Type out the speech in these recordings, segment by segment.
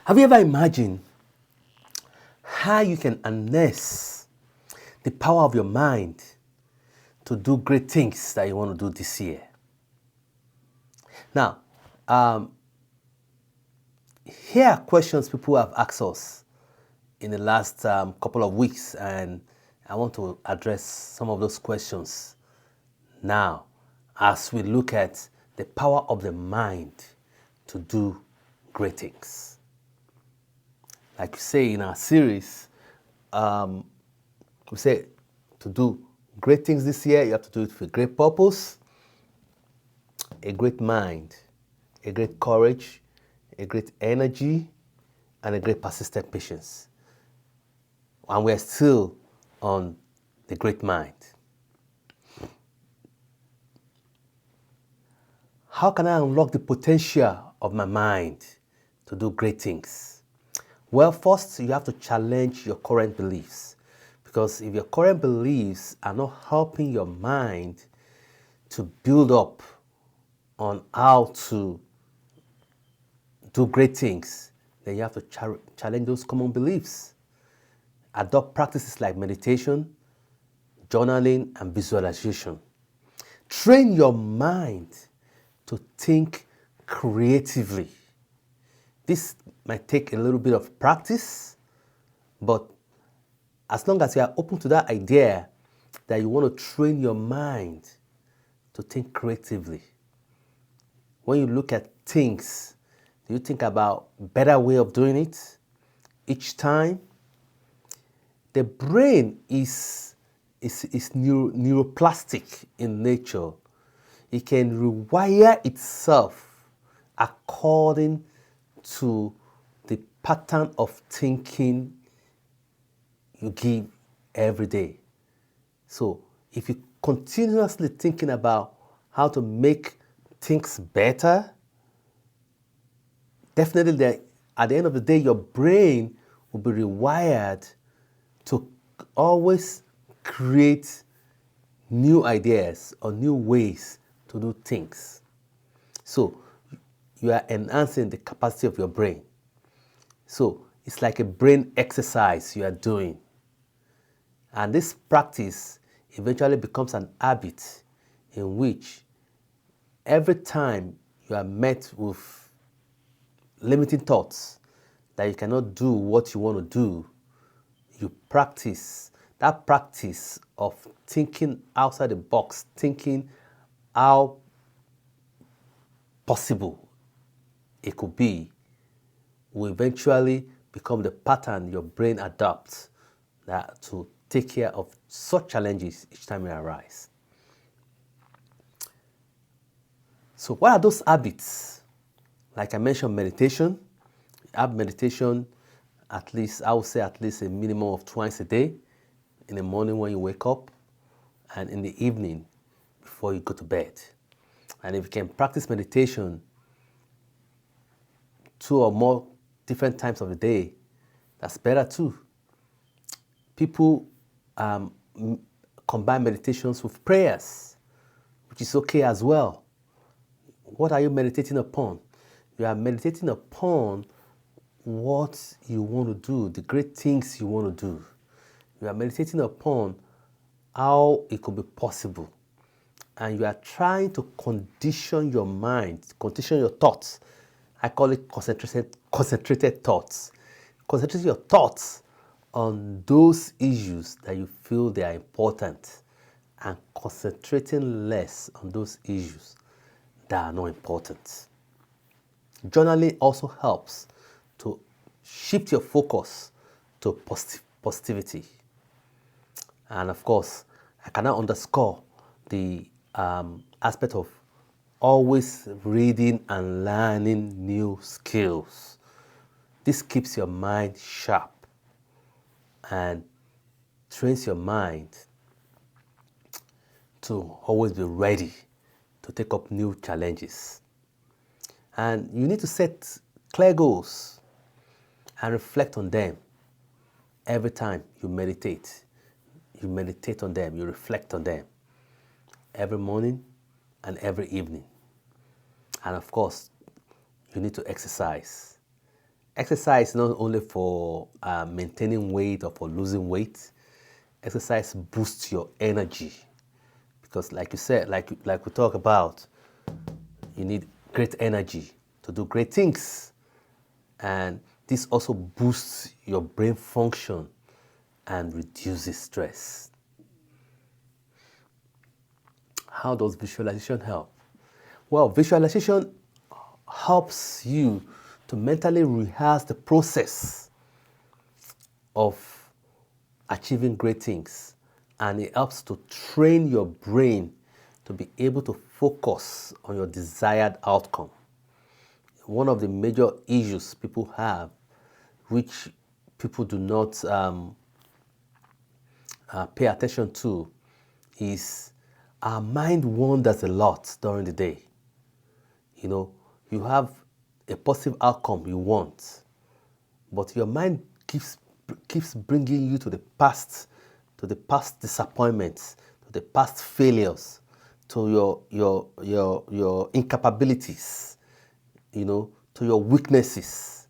Have you ever imagined how you can harness the power of your mind to do great things that you want to do this year? Now, here are questions people have asked us in the last couple of weeks, and I want to address some of those questions now as we look at the power of the mind to do great things. Like we say in our series, we say to do great things this year, you have to do it with a great purpose, a great mind, a great courage, a great energy, and a great persistent patience. And we're still on the great mind. How can I unlock the potential of my mind to do great things? Well, first, you have to challenge your current beliefs. Because if your current beliefs are not helping your mind to build up on how to do great things, then you have to challenge those common beliefs. Adopt practices like meditation, journaling, and visualization. Train your mind to think creatively. This might take a little bit of practice, but as long as you are open to that idea that you want to train your mind to think creatively, when you look at things, do you think about a better way of doing it each time? The brain is neuroplastic in nature. It can rewire itself according to the pattern of thinking you give every day. So if you're continuously thinking about how to make things better, definitely at the end of the day, your brain will be rewired to always create new ideas or new ways to do things. So you are enhancing the capacity of your brain. So it's like a brain exercise you are doing. And this practice eventually becomes an habit in which every time you are met with limiting thoughts that you cannot do what you want to do, you practice that practice of thinking outside the box, thinking how possible it could be, will eventually become the pattern your brain adopts that to take care of such challenges each time they arise. So what are those habits? Like I mentioned, meditation. Have meditation at least, I would say at least a minimum of twice a day. In the morning when you wake up and in the evening before you go to bed. And if you can practice meditation 2 or more different times of the day, that's better too. People combine meditations with prayers, which is okay as well. What are you meditating upon? You are meditating upon what you want to do, the great things you want to do. You are meditating upon how it could be possible. And you are trying to condition your mind, condition your thoughts. I call it concentrated thoughts. Concentrate your thoughts on those issues that you feel they are important and concentrating less on those issues that are not important. Journaling also helps to shift your focus to positivity. And of course, I cannot underscore the aspect of always reading and learning new skills. This keeps your mind sharp and trains your mind to always be ready to take up new challenges. And you need to set clear goals and reflect on them every time you meditate. You meditate on them, you reflect on them every morning and every evening. And of course, you need to exercise exercise is not only for maintaining weight or for losing weight. Exercise boosts your energy because, like you said, like we talk about, you need great energy to do great things, and this also boosts your brain function and reduces stress. How does visualization help? Well, visualization helps you to mentally rehearse the process of achieving great things, and it helps to train your brain to be able to focus on your desired outcome. One of the major issues people have, which people do not pay attention to, is our mind wanders a lot during the day. You know, you have a positive outcome you want, but your mind keeps bringing you to the past disappointments, to the past failures, to your incapabilities, to your weaknesses.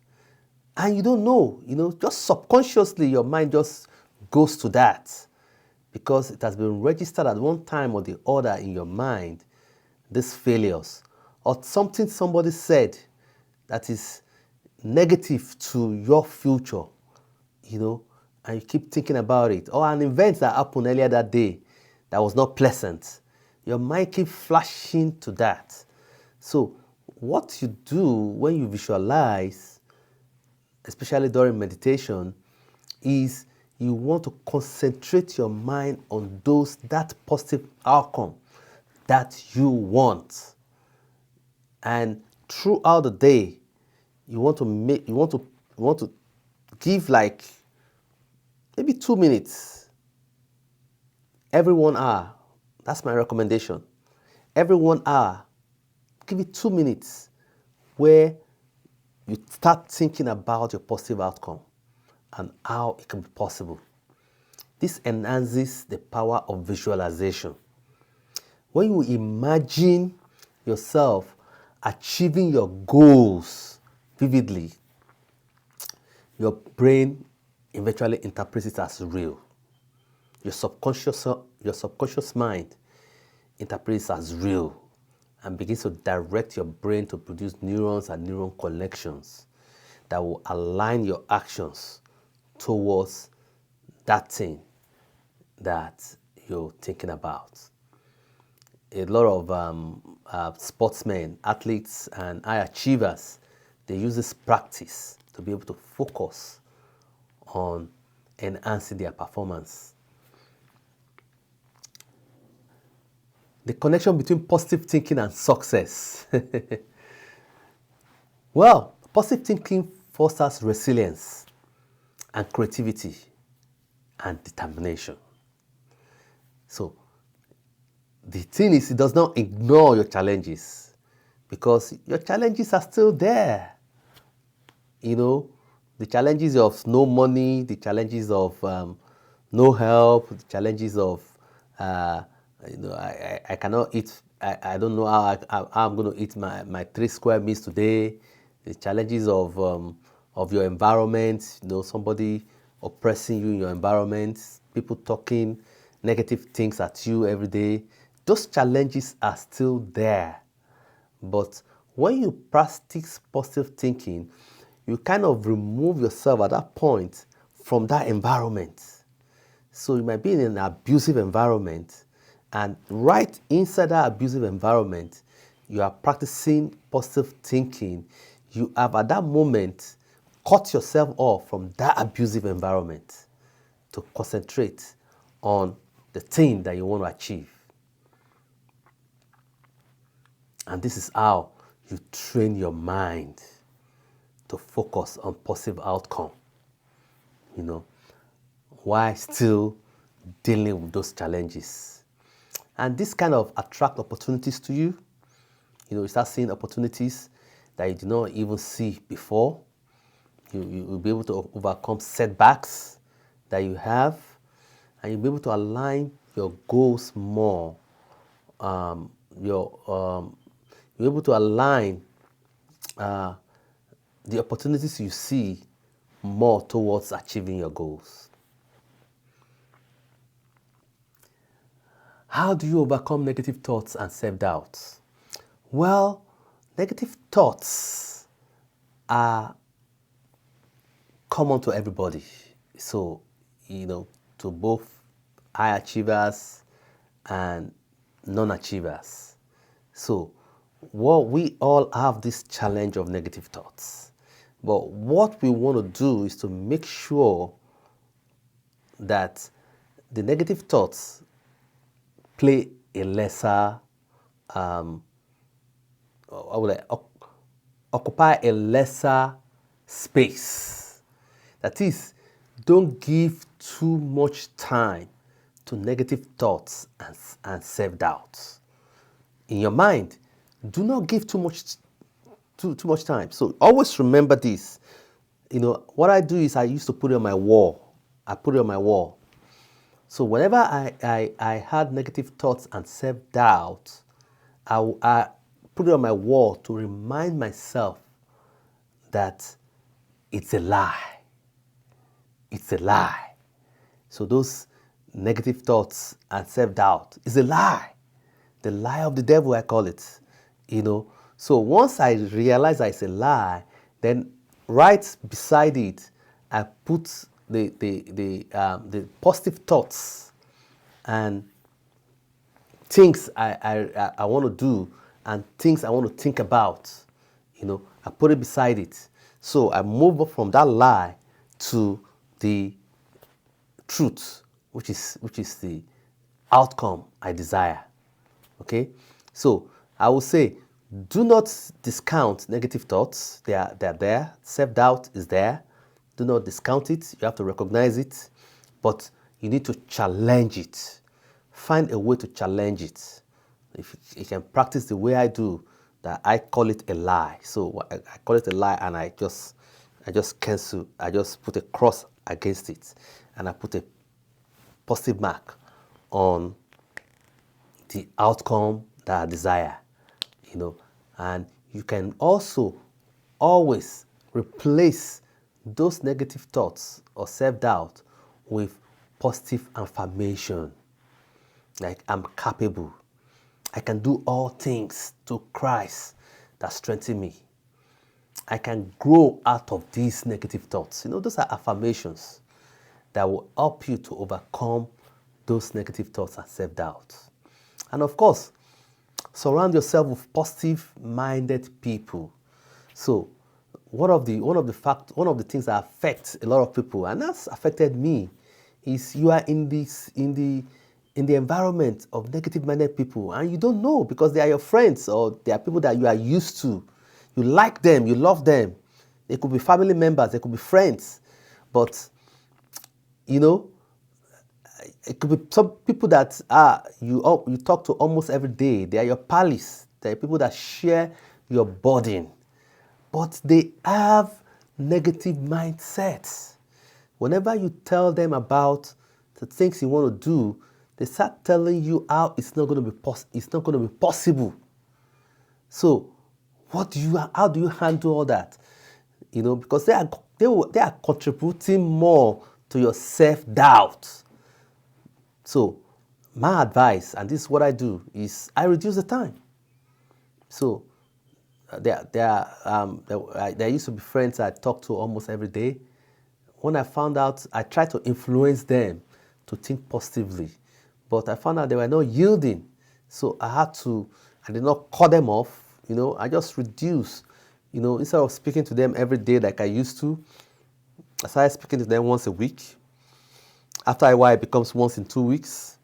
And you don't know, just subconsciously your mind just goes to that because it has been registered at one time or the other in your mind, these failures, or something somebody said that is negative to your future, and you keep thinking about it, or an event that happened earlier that day that was not pleasant. Your mind keeps flashing to that. So what you do when you visualize, especially during meditation, is you want to concentrate your mind on that positive outcome that you want. And throughout the day, you want to give like maybe 2 minutes every 1 hour. That's my recommendation. Every 1 hour, give it 2 minutes where you start thinking about your positive outcome and how it can be possible. This enhances the power of visualization. When you imagine yourself achieving your goals vividly, your brain eventually interprets it as real. Your subconscious mind interprets it as real and begins to direct your brain to produce neurons and neuron connections that will align your actions towards that thing that you're thinking about. A lot of sportsmen, athletes, and high achievers, they use this practice to be able to focus on enhancing their performance. The connection between positive thinking and success. Well, positive thinking fosters resilience and creativity and determination. So the thing is, it does not ignore your challenges because your challenges are still there. The challenges of no money, the challenges of no help, the challenges of I cannot eat. I don't know how I'm going to eat my 3 square meals today. The challenges of your environment, somebody oppressing you in your environment, people talking negative things at you every day. Those challenges are still there. But when you practice positive thinking, you kind of remove yourself at that point from that environment. So you might be in an abusive environment, and right inside that abusive environment, you are practicing positive thinking. You have at that moment cut yourself off from that abusive environment to concentrate on the thing that you want to achieve. And this is how you train your mind to focus on positive outcome, while still dealing with those challenges. And this kind of attract opportunities to you. You start seeing opportunities that you did not even see before. You will be able to overcome setbacks that you have, and you'll be able to align your goals more. You're able to align the opportunities you see more towards achieving your goals. How do you overcome negative thoughts and self-doubt? Well, negative thoughts are common to everybody. So, to both high achievers and non-achievers. So, we all have this challenge of negative thoughts. But what we want to do is to make sure that the negative thoughts play a lesser, occupy a lesser space. That is, don't give too much time to negative thoughts and self-doubt. In your mind, do not give too much time. So always remember this. What I do is I used to put it on my wall. I put it on my wall. So whenever I had negative thoughts and self-doubt, I put it on my wall to remind myself that it's a lie. It's a lie. So those negative thoughts and self-doubt is a lie. The lie of the devil, I call it. So once I realize that it's a lie, then right beside it, I put the positive thoughts and things I want to do and things I want to think about. I put it beside it. So I move from that lie to the truth, which is the outcome I desire. Okay? So I will say, do not discount negative thoughts. They're there. Self-doubt is there. Do not discount it. You have to recognize it. But you need to challenge it. Find a way to challenge it. If you can practice the way I do, that I call it a lie. So I call it a lie, and I just cancel. I just put a cross against it, and I put a positive mark on the outcome that I desire. And you can also always replace those negative thoughts or self-doubt with positive affirmation. Like, I'm capable. I can do all things through Christ that strengthens me. I can grow out of these negative thoughts. Those are affirmations that will help you to overcome those negative thoughts and self-doubt. And of course, surround yourself with positive-minded people. So, one of the things that affects a lot of people, and that's affected me, is you are in the environment of negative-minded people, and you don't know, because they are your friends or they are people that you are used to. You like them, you love them. They could be family members, they could be friends, but it could be some people that you talk to almost every day. They are your pals. They are people that share your burden, but they have negative mindsets. Whenever you tell them about the things you want to do, they start telling you how it's not going to be possible. So, how do you handle all that? Because they are contributing more to your self-doubt. So, my advice, and this is what I do, is I reduce the time. So, there used to be friends I talked to almost every day. When I found out, I tried to influence them to think positively, but I found out they were not yielding. So I did not cut them off. I just reduced. Instead of speaking to them every day like I used to, I started speaking to them once a week. After a while, it becomes once in 2 weeks.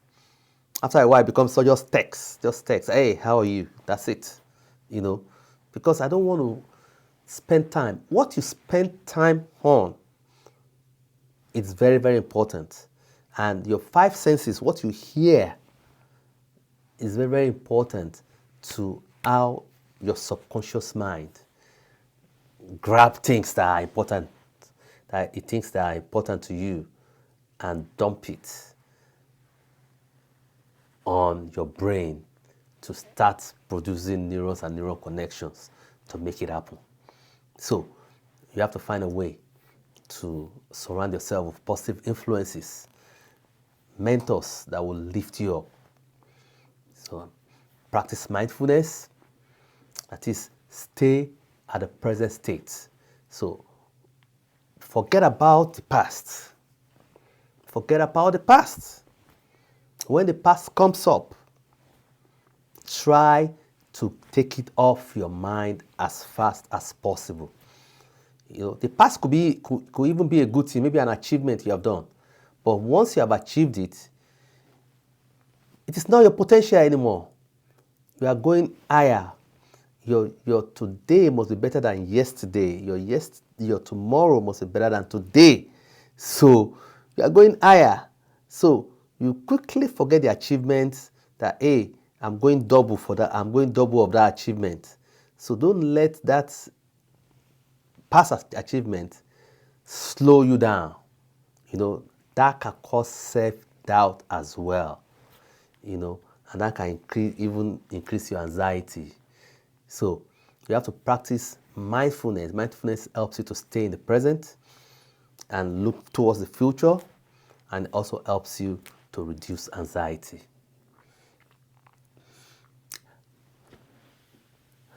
After a while, it becomes just text. Hey, how are you? That's it. Because I don't want to spend time. What you spend time on, it's very, very important. And your 5 senses, what you hear, is very, very important to how your subconscious mind grab things that are important, to you, and dump it on your brain to start producing neurons and neural connections to make it happen. So, you have to find a way to surround yourself with positive influences, mentors that will lift you up. So practice mindfulness, that is, stay at the present state. So forget about the past. Forget about the past. When the past comes up, try to take it off your mind as fast as possible. The past could even be a good thing, maybe an achievement you have done. But once you have achieved it, it is not your potential anymore. You are going higher. Your today must be better than yesterday. Your tomorrow must be better than today. So you are going higher. So you quickly forget the achievements that, hey, I'm going double for that. I'm going double of that achievement. So don't let that past achievement slow you down. That can cause self-doubt as well. And that can increase your anxiety. So you have to practice mindfulness. Mindfulness helps you to stay in the present and look towards the future, and also helps you to reduce anxiety.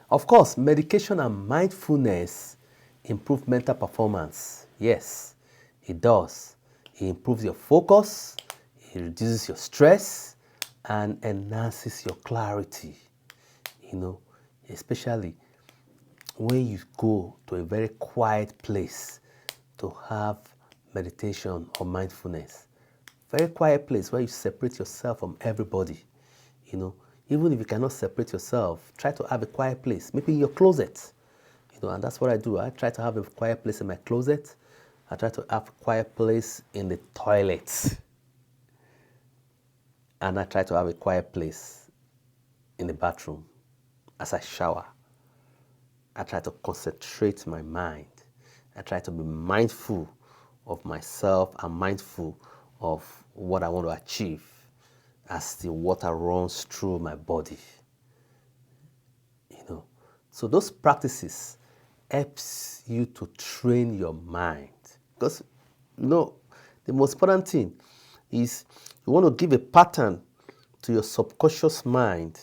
Of course, meditation and mindfulness improve mental performance. Yes, it does. It improves your focus, it reduces your stress, and enhances your clarity. Especially when you go to a very quiet place to have meditation or mindfulness. Very quiet place where you separate yourself from everybody. Even if you cannot separate yourself, try to have a quiet place, maybe in your closet. And that's what I do. I try to have a quiet place in my closet. I try to have a quiet place in the toilet. And I try to have a quiet place in the bathroom as I shower. I try to concentrate my mind. I try to be mindful of myself and mindful of what I want to achieve as the water runs through my body. So those practices helps you to train your mind. Because, the most important thing is you want to give a pattern to your subconscious mind.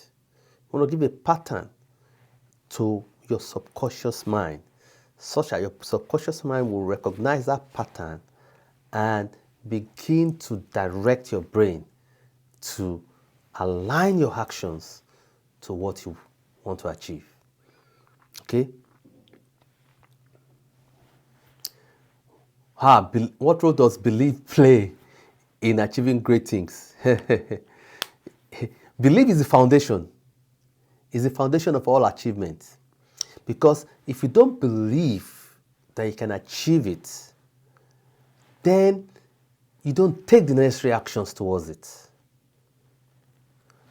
You want to give a pattern to your subconscious mind, such that your subconscious mind will recognize that pattern and begin to direct your brain to align your actions to what you want to achieve. Okay? What role does belief play in achieving great things? Belief is the foundation. Is the foundation of all achievements. Because if you don't believe that you can achieve it, then you don't take the necessary actions towards it.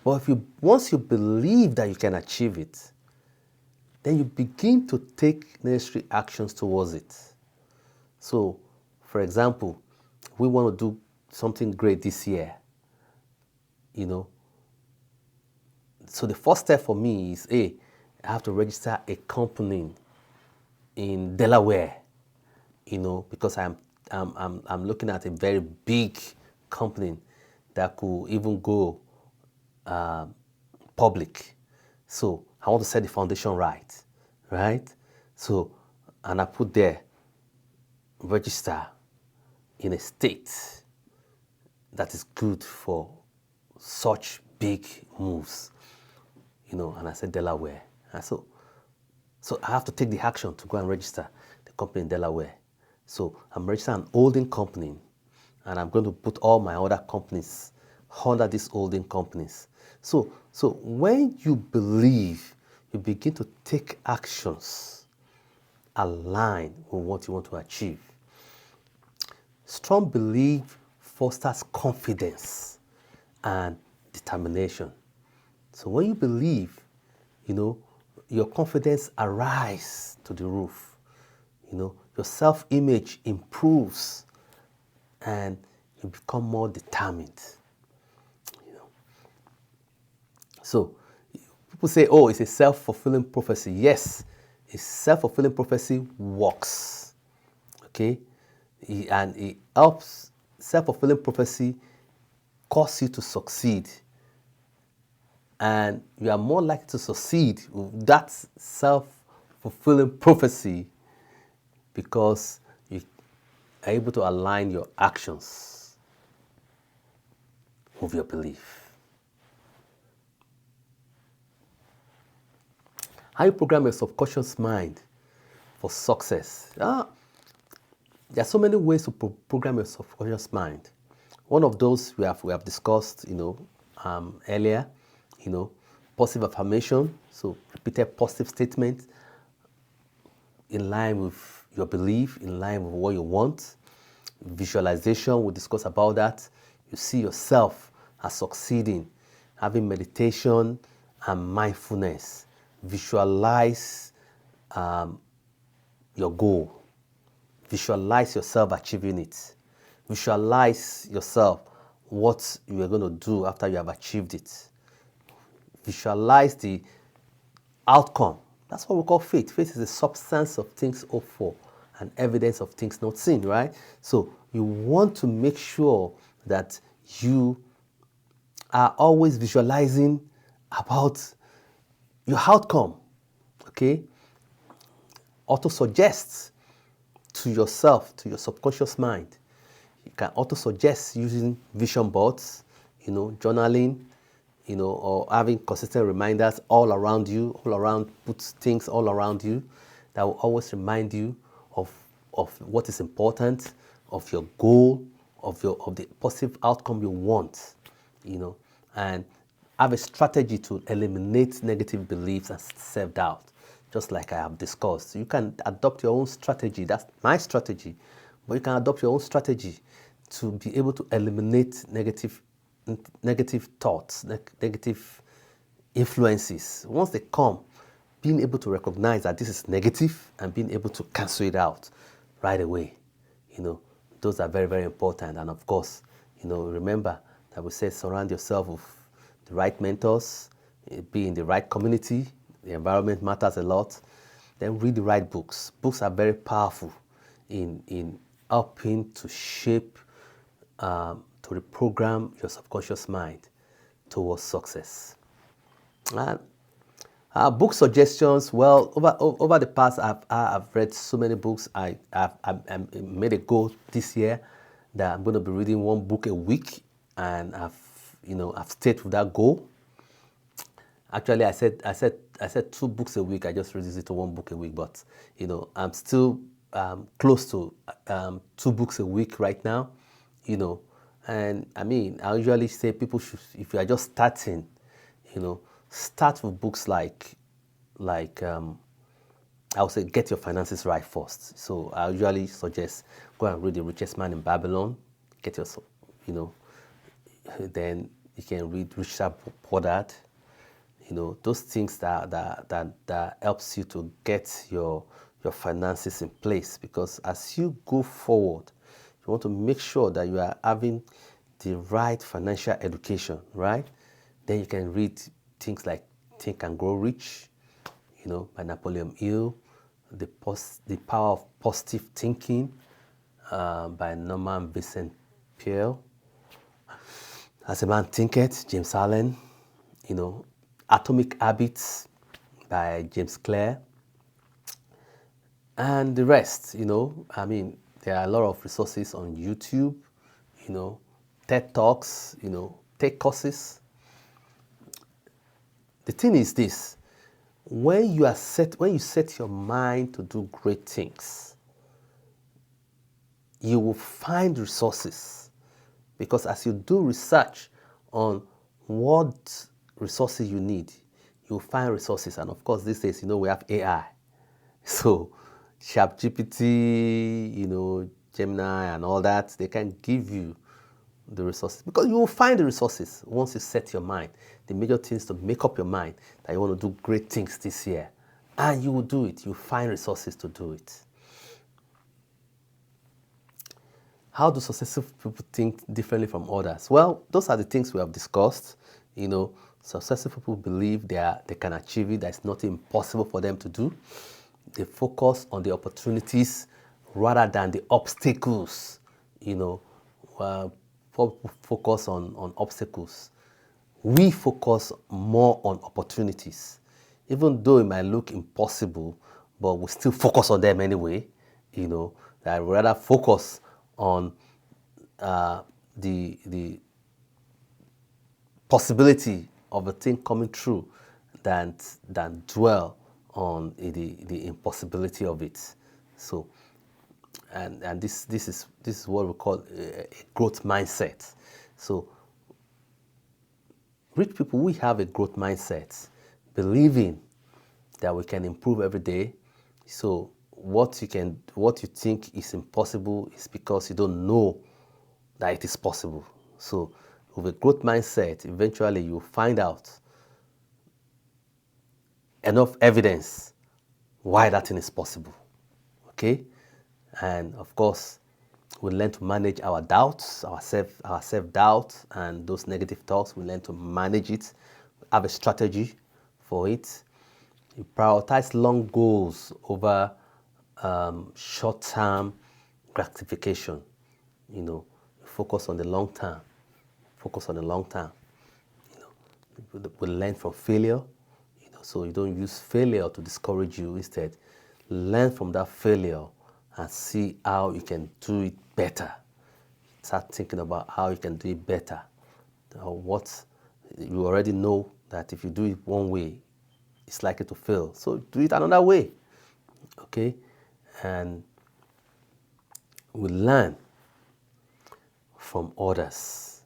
But once you believe that you can achieve it, then you begin to take necessary actions towards it. So, for example, we want to do something great this year, So the first step for me is, I have to register a company in Delaware, because I'm looking at a very big company that could even go public. So I want to set the foundation right? So, and I put there, register in a state that is good for such big moves, and I said Delaware. And so I have to take the action to go and register the company in Delaware. So I'm registering an holding company, and I'm going to put all my other companies under these holding companies. So when you believe, you begin to take actions aligned with what you want to achieve. Strong belief fosters confidence and determination. So when you believe, your confidence arises to the roof. Your self-image improves and you become more determined. So people say, it's a self-fulfilling prophecy. Yes, a self-fulfilling prophecy works. okay? And it helps. Self-fulfilling prophecy cause you to succeed, and you are more likely to succeed with that self-fulfilling prophecy because you are able to align your actions with your belief. How you program your subconscious mind for success? There are so many ways to program your subconscious mind. One of those we have discussed, earlier. Positive affirmation, so repeated positive statements in line with your belief, in line with what you want. Visualization, we discussed about that. You see yourself as succeeding. Having meditation and mindfulness. Visualize your goal. Visualize yourself achieving it. Visualize yourself what you are going to do after you have achieved it. Visualize the outcome. That's what we call faith. Faith is the substance of things hoped for and evidence of things not seen, right? So you want to make sure that you are always visualizing about your outcome, okay? Auto-suggest to yourself, to your subconscious mind. You can auto-suggest using vision boards, journaling, or having consistent reminders all around you, put things all around you that will always remind you of what is important, of your goal, of the positive outcome you want, and have a strategy to eliminate negative beliefs and self-doubt, just like I have discussed. You can adopt your own strategy. That's my strategy, but you can adopt your own strategy to be able to eliminate negative thoughts, negative influences. Once they come, being able to recognize that this is negative and being able to cancel it out right away. Those are very, very important. And of course, remember that we said surround yourself with the right mentors, be in the right community. The environment matters a lot. Then read the right books. Books are very powerful in helping to shape, to reprogram your subconscious mind towards success. Book suggestions. Well, over the past, I've read so many books. I made a goal this year that I'm going to be reading one book a week, and I've stayed with that goal. Actually, I said 2 books a week. I just reduced it to 1 book a week, but I'm still close to 2 books a week right now. And I mean, I usually say people should, if you are just starting, start with books like I would say Get Your Finances Right first. So I usually suggest go and read The Richest Man in Babylon. Get your, then you can read Rich Dad Poor Dad. Those things that helps you to get your finances in place, because as you go forward, you want to make sure that you are having the right financial education, right? Then you can read things like Think and Grow Rich, by Napoleon Hill, The Power of Positive Thinking, by Norman Vincent Peale, As a Man Thinketh, James Allen, Atomic Habits by James Clear, and the rest. I mean, there are a lot of resources on YouTube, TED Talks, take courses. The thing is this: when you set your mind to do great things, you will find resources, because as you do research on what resources you need, you'll find resources. And of course, these days, we have AI. So ChatGPT, Gemini and all that, they can give you the resources, because you will find the resources once you set your mind. The major thing is to make up your mind that you want to do great things this year, and you will do it. You find resources to do it. How do successful people think differently from others? Well, those are the things we have discussed. Successful people believe they can achieve it. There's nothing impossible for them to do. They focus on the opportunities rather than the obstacles. Focus on obstacles. We focus more on opportunities. Even though it might look impossible, but we still focus on them anyway. That rather focus on the possibility of a thing coming true than dwell on the impossibility of it. So, and this is what we call a growth mindset. So, rich people, we have a growth mindset, believing that we can improve every day. So what you think is impossible is because you don't know that it is possible. So with a growth mindset, eventually you'll find out enough evidence why that thing is possible. Okay? And of course, we learn to manage our doubts, our self-doubt, and those negative thoughts. We learn to manage it, have a strategy for it. You prioritize long goals over short-term gratification. Focus on the long term. Focus on the long term. We learn from failure. So you don't use failure to discourage you. Instead, learn from that failure and see how you can do it better. Start thinking about how you can do it better. What you already know that if you do it one way, it's likely to fail. So do it another way. Okay? And we learn from others.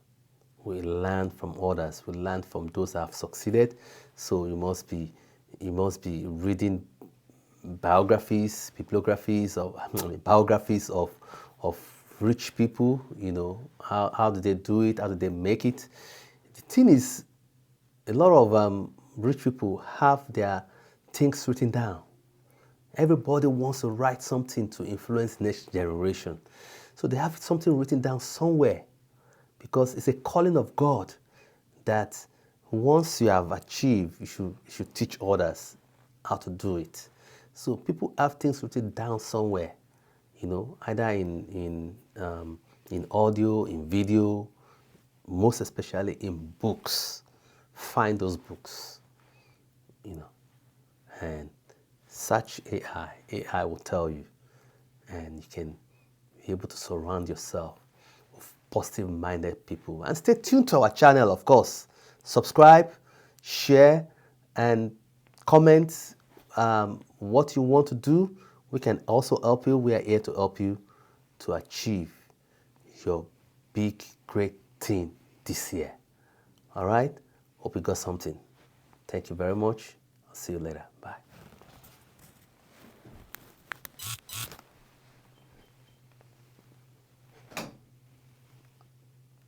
We learn from others. We learn from those that have succeeded. So you must be reading biographies of rich people. How did they do it? How did they make it? The thing is, a lot of rich people have their things written down. Everybody wants to write something to influence next generation. So they have something written down somewhere, because it's a calling of God that once you have achieved, you should teach others how to do it. So people have things written down somewhere, either in audio, in video, most especially in books. Find those books, and search AI. AI will tell you, and you can be able to surround yourself with positive-minded people. And stay tuned to our channel, of course. Subscribe, share, and comment what you want to do. We can also help you. We are here to help you to achieve your big, great thing this year. All right? Hope you got something. Thank you very much. I'll see you later. Bye.